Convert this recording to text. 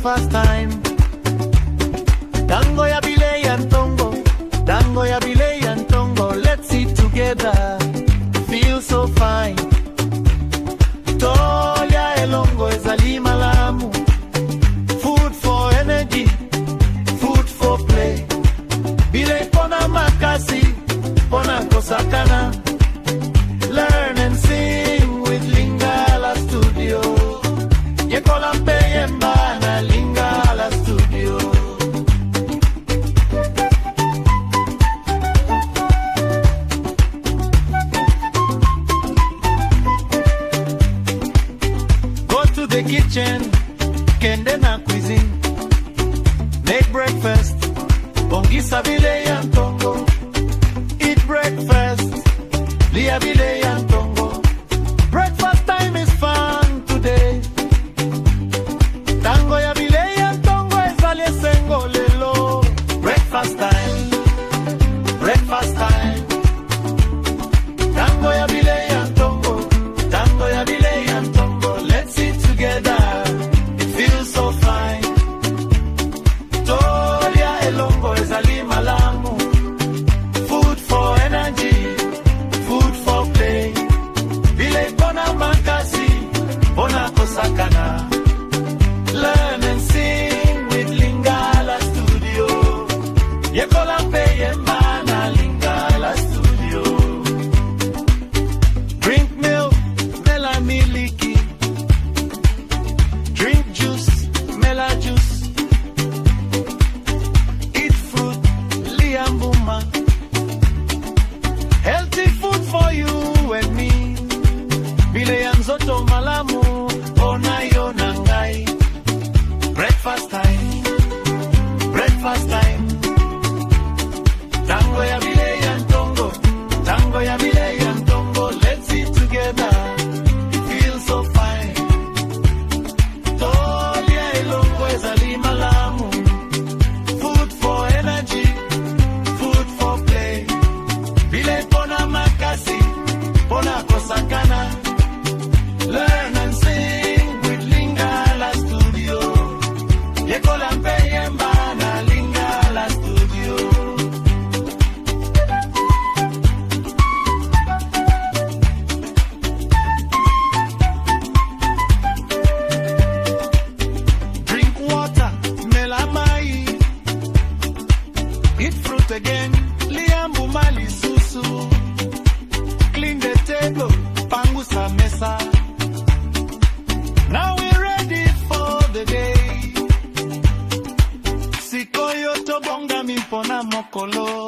breakfast time. Dango ya bile ya ntongo, dango ya bile ya ntongo. Let's eat together, feel so fine. Tolia elongo ezali malamu. Food for energy, food for play. Bile pona makasi, pona kosakana. Learn and sing with Lingala Studio. Yekola Mpeyemba na Lingala Studio. Go to the kitchen, kende na cuisine. Make breakfast, bongisa bile ya ntongo. Eat breakfast, lia bile ya ntongo. Breakfast time is fun today. Tango ya bile ya ntongo ezali esengo lelo. Breakfast time, breakfast time. Tango ya bile ya ntongo, tango ya bile ya ntongo. Let's eat together, it feels so fine. Tolia elongo ezali malamu. Food for energy, food for play. Bile pona makasi, pona kosakana. Learn and sing with Lingala Studio. Yekola Mpeyemba na Lingala Studio. Drink milk, mela miliki. Drink juice, mela juice. Eat fruit, liambuma. Healthy food for you and me. Bile ya nzoto malamu, ona yo nangai. Breakfast time, breakfast time. Tango ya bile ya ntongo, tango ya bile ya ntongo. Let's eat together, it feels so fine. Tolia elongo ezali malamu. Food for energy, food for play. Bile pona makasi, pona kosakana. Learn and sing with Lingala Studio. Yekola Mpeyemba na Lingala Studio. Drink water, mela mai. Eat fruit again, liambu mali susu. Clean the table, pangusa mesa. Now we're ready for the day. Sikoyo to bonga mi pona mokolo.